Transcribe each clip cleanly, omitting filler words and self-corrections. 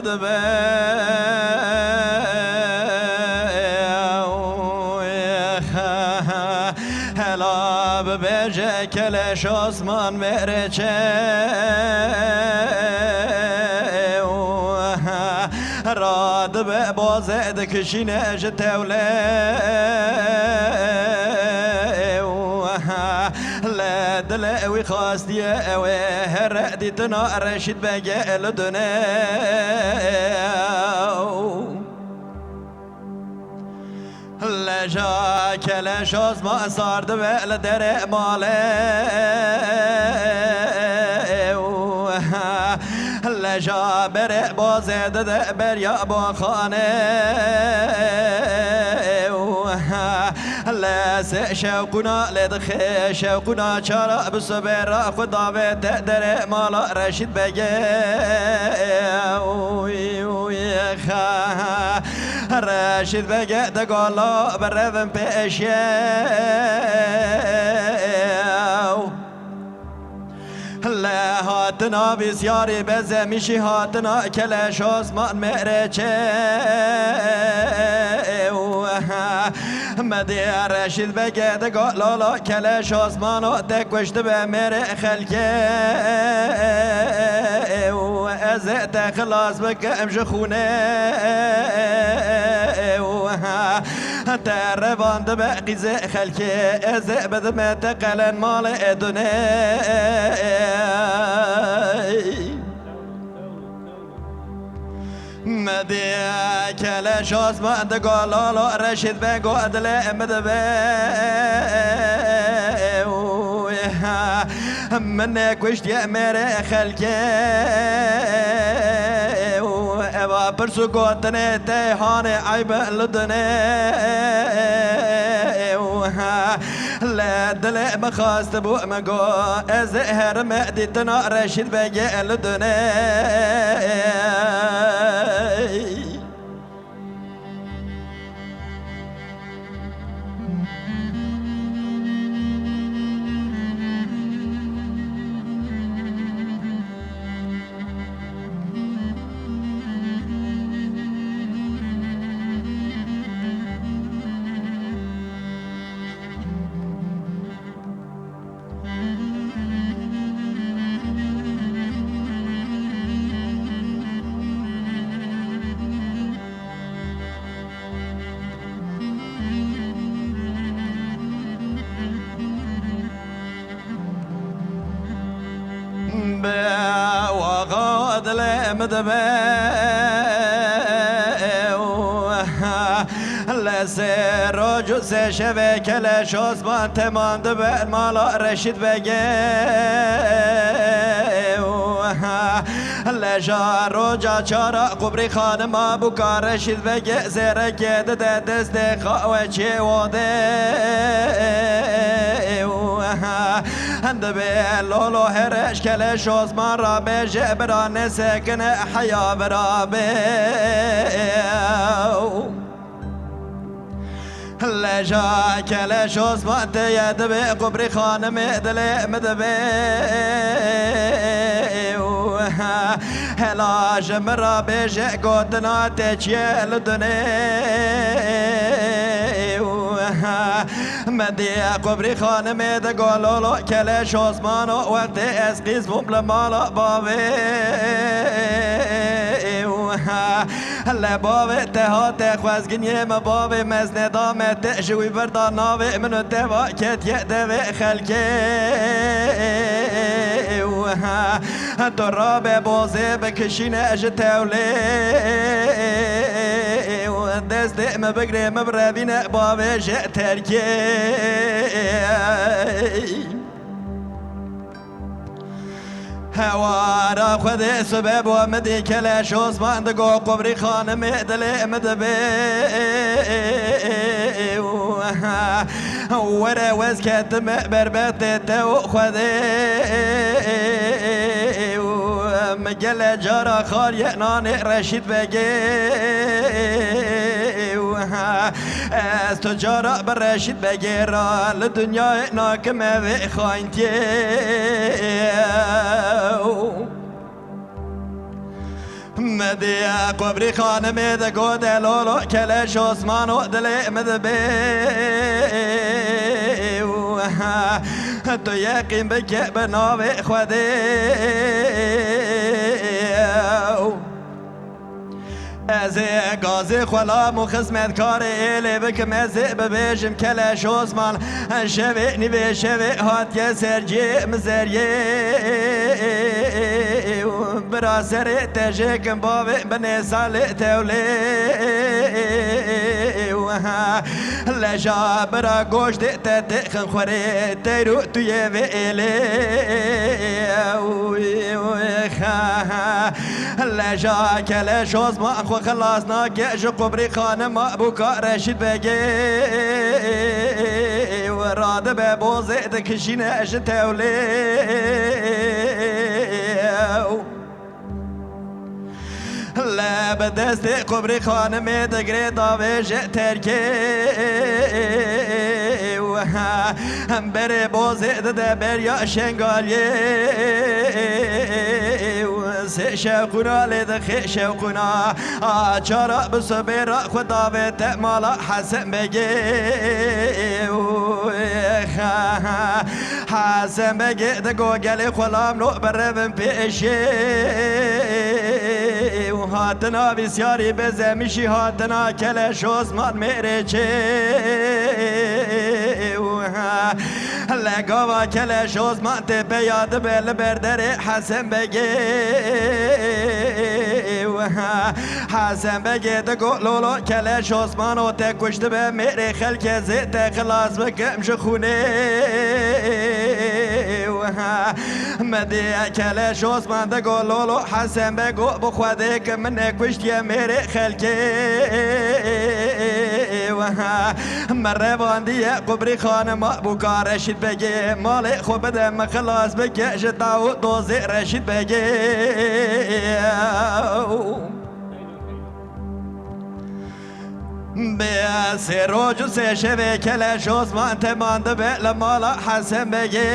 مدبه هلا ببیجه کلش آسمان مرچه راد به بازه دکشینه جتوله لدل وی خواستیه و هر دیتنا رشید بگه لدنه لجا کلش آسمان سارد به لدر ماله لجا بر بازه ده بریا با خانه لس شوقنا لدخه شوقنا چرا بصبر خدا به در مالا رشید بگه رشید بگه دگالا بردم پیشه هاتنا بسیاری بزه میشی هاتنا کلش آسمان مرچه مدی رشید بگه دگا لالا کلش آسمان و دکوشت به مر خلکه از تخلاص بکم جخونه تر باند به قیزه خلکه از بدم تقلن مال ادونه مدی کلش آسمان دگالالا رشید بگو عدل مدبه من کشت یا مره خلکه ابا پرسو گوتنه تیهان عیب لدنه لدل مخواست بو مگو از هر مدیتنا رشید بگه لدنه وغاد لمدبه لسر و جز شبه کلش آسمان تماند به مالا رشید بگه لجا روجا چارا قبری خانم ابو کار رشید بگه زرکه ده دست خواه چه واده هند به لولو هرش کلش آسمان را به جبران سکن حیا برابه لجا کلش آسمان تید به قبری خانم دل مدبه هلا جمرا به جگوتنا تچیه لدنه مدی قبری خانم دگالولو کلش آسمان وقت از قیز ممالا بابه لباب تهات خوزگنی مباب مزندام تشوی بردان ناوی منو توا کت یده خلکه تو را به بازه بکشین اج توله دست مبگره مبروین بابه جه ترکه هوارا خود سبب و مدی کلش آسمان دگو قبری خانم دل مدبه وره وز کتم بربت تو خوده مگل جارا خار نان رشید بگه از تو جارا بر رشید بگه را لدنیا ناکمه و خاینتیه مدي قبري خان مد قود لولو كلاش عثمان دلي مدبي تو يقين بك بناوي خودي از گازی خلام و خدمت کار ایلی بکم از ببیشم کلش عثمان شوی نیوی شوی هات یه سرجی مزریه برا سر تجکم باوی بنی سال تولی لجا برا گوشت تتخن خوری تیرو توی وی ایلی لجا کلش عثمان خو خلصنا كأش قبري خانم أبوكا رشيد بقي وراد بابوزي دكشين أش تولي لا بدست قبري خانم دقري داوش تركي هم بري بوزي دبر يا شنغالي شوقنا لدخي شوقنا آچارا بصبيرا خدا بتمالا حسن بگي حسن بگي دقو قلي خلام لو بربن بيشي وهاتنا بسياري بزمشي هاتنا كلاش عثمان ميريشي لقوا كلاش عثمان تبياد بالبردري حسن بگي حسن بگی دگو لولو کلش عثمان و تکشت به میری خلک زیت خلاص بکم شخونه مدی کلش عثمان دگو لولو حسن بگو بخواده که من کشت یه میری خلک مره باندی قبری خانم ابوکا رشید بگی مال خوب دم خلاص بکش داو دوزی رشید بگی بياسي روج سيشبي كلاش عثمان تمان دبي لمالا حسن بگي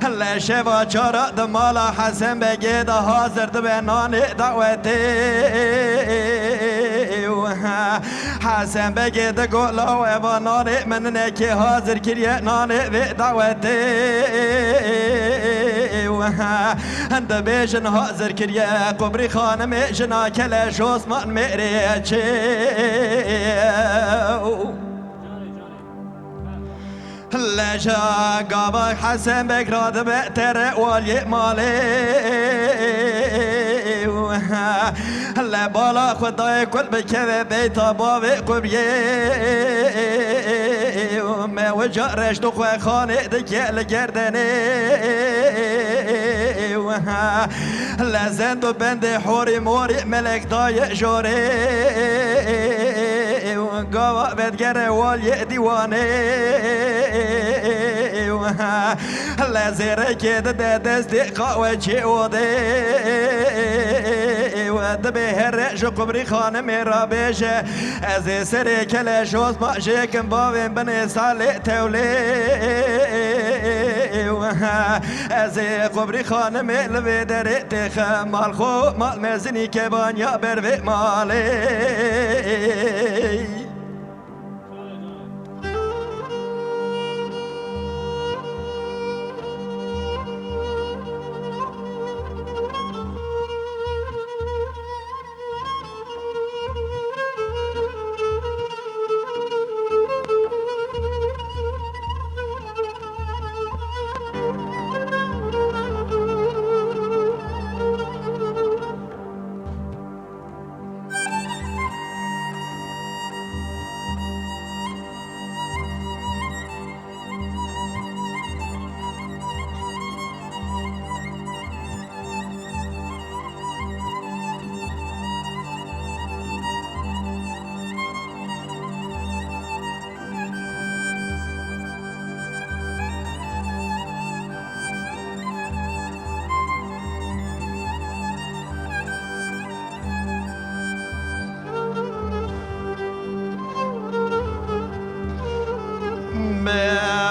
لشبا چارا دمالا حسن بگي دا حاضر دبي ناني دعوتي حسن بگي دا قولا ويبا ناني من نكي حاضر كريا ناني في دعوتي انت بيشن حاضر كريا قبري خانم جنا كلاش عثمان ميريتشي لجا قابك حسن بك راد بأتر والي مالي لبالا خداي كل بكبه بيتا بابي قبري ما وجه رشد خواه خانه دكي لگردني لزند و بند حوري موري ملك داي جوري قاوا بدگر والي ديواني لزيره كده دست قاوة جيودي ودبي هرش قبري خانم رابيشه از سري كلاش عثمان شكم باوين بني صالح تولي از قبري خانم لبي دريت خمال خو مال مزني كبان يا بروي مالي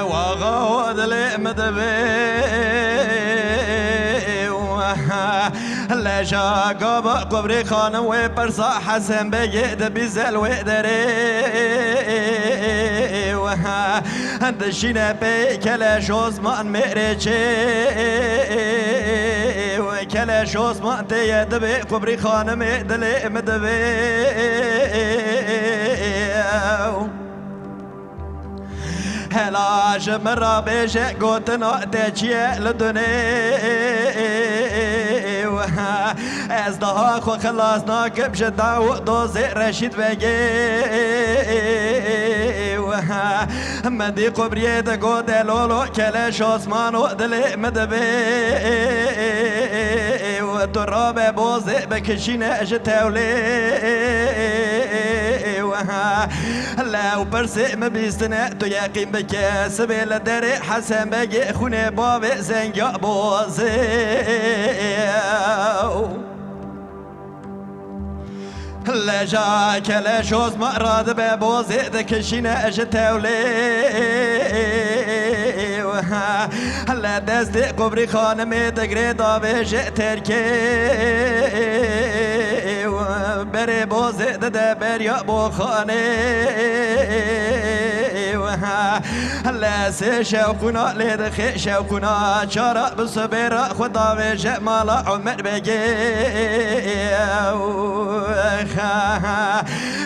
وغاود لي مدبي لجا قاب قبري خانم وبرصا حسن بقيد بيزل ودري وها دشينا بيك لجوز من مريجي وكلا شوز ما انت يدبي قبري خانم دلي مدبي هلا جمرة بيجي قوتنا تجي لدني از دها خو خلاصنا كب جدا ودوزي رشيد بيجي مدي قبري دقو دلولو كلا شوز مانو دلي مدبي وتراب بوزي بكشينا جتاولي لا وبرسي مبيستنا تو يقين بكاسب لدري حسن بقي خوني بابي زنجا بوزي لجا كلا شوز مراد ببوزي دكشينا جتاولي هلا دستي قبري خانمي دقري دابي جئتركي بري بوزي ددبر يا بو خاني هلا سي شوقنا لدخي شوقنا شارع بصبير خدا بجمال عمر بقي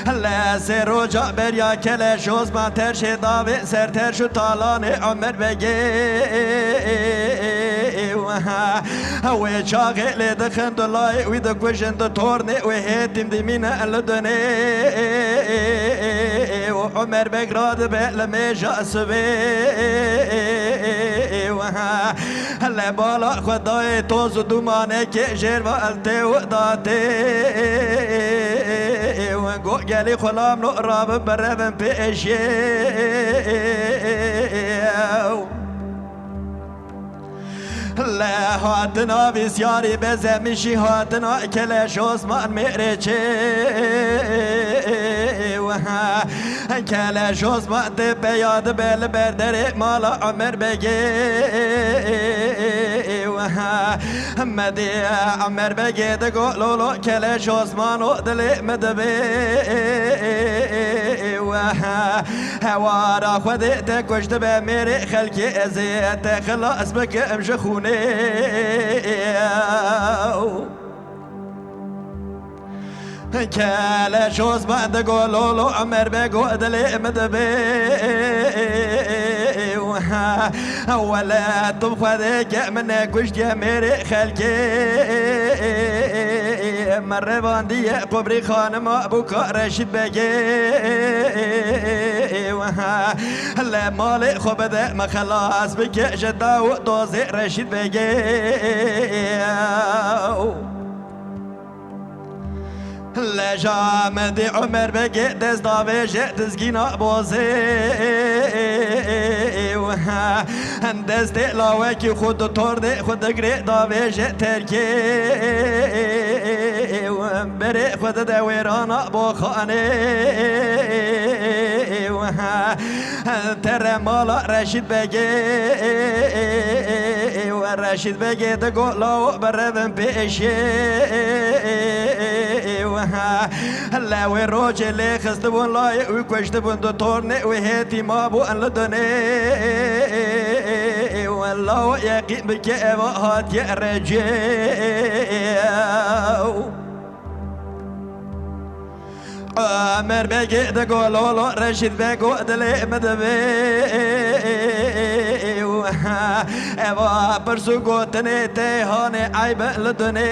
هلا سي رجع بريا كلا شوز ما ترشي دابي سر ترشو طالاني عمر بقي هو شاغي لدخن دلاي ويدكوشن دتورني وهيتم دمينا اللدني وعمر بقراد بقلمي جاسبي هلا بالا خداي توز دوماني كي جير والتي وداتي ونقو قالي خلام نقرب بربن بيشي لا هاتنا بسياري بزمشي هاتنا كلاش عثمان ميريتشي كلاش عثمان بياد بالبردري مالا عمر بقي مدي عمر بقي دقولولو كلاش عثمان ودلي مدبي هوارا خودي تكوشت بميري خلقي ازيت خلاص بك امشخوني كلا شوز بعد قولولو عمر بقود لي مدبي ولا تبخذك منك وش جميري خلقي مرة باندية قبري خانم ابوك رشيد بقي هلا مالي خبده ما خلاص بك جدا ودوزي رشيد بقي لجا مدي عمر بقي دز دابي جئت زقينا بوزي هندز دي لاوكي خود توردي خود قري دابي جئت تركي بري خود دويرانا بوخاني ترى مالا رشيد بقي ورشيد بقي تقول لو بربن بيشي هلا وروج اللي خستبون لاي وكشتبون دكتورني وهيتي ما بو ان لدني والله يقين بك هات يا رجال عمر بقي دقولولو رشيد بقو دلي مدبي اوا برسو قوتني تيهاني عيب لدني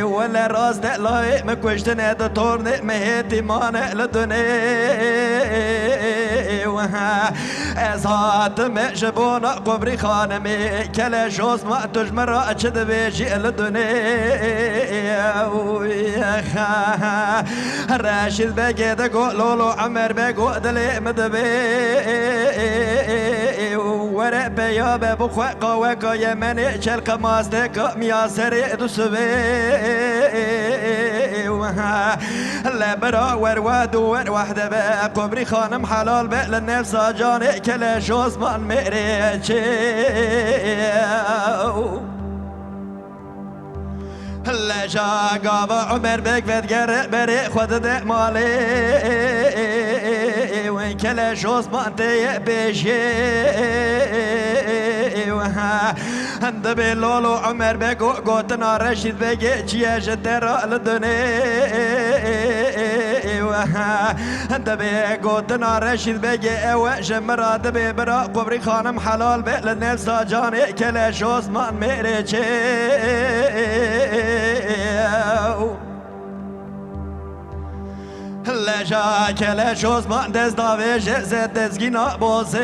ولا راس دلاي مكوشتني دتورني مهيتي ماني لدني ازهات مشبونا قبري خانمي كلا شوز ما تجمر اشد بيجي لدني راشد بقي دقولولو عمر بقو دلي مدبي ورق بيابه بخوة قوة يمني شلق ماستك مياسري دسبي لبرا ورواد ور وحده بقى قبري خانم حلال بقى للنفس جاني كلا شوز من مريتشي لجا قاب عمر بك فتقر بري خود ده مالي وين كلا شوز مانتي بيشي عند بلولو عمر بك قوتنا رشيد بك جياش ترى لدني عند بك قوتنا رشيد بك اوش مراد ببرا قبري خانم حلال بك للنفس جاني كلا شوز مان ميريشي لجا کل شوز من دست داوش زد دزگینا بازه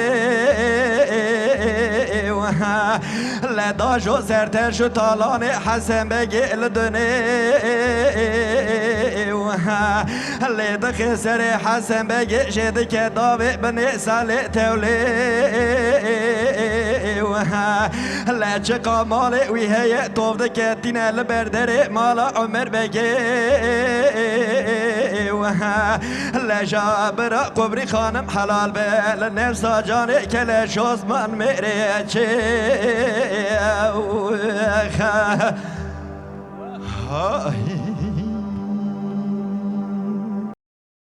لدا شو سرتر شو تالان حسن بگل دنه لدا خسر حسن بگل شد که داوه بنی سال تولی لچه قامال وی هی توفده که تینه لبردر مال عمر بگل لجا برا قبري خانم حلال بل النفس جاني كلا شوز من مريتشي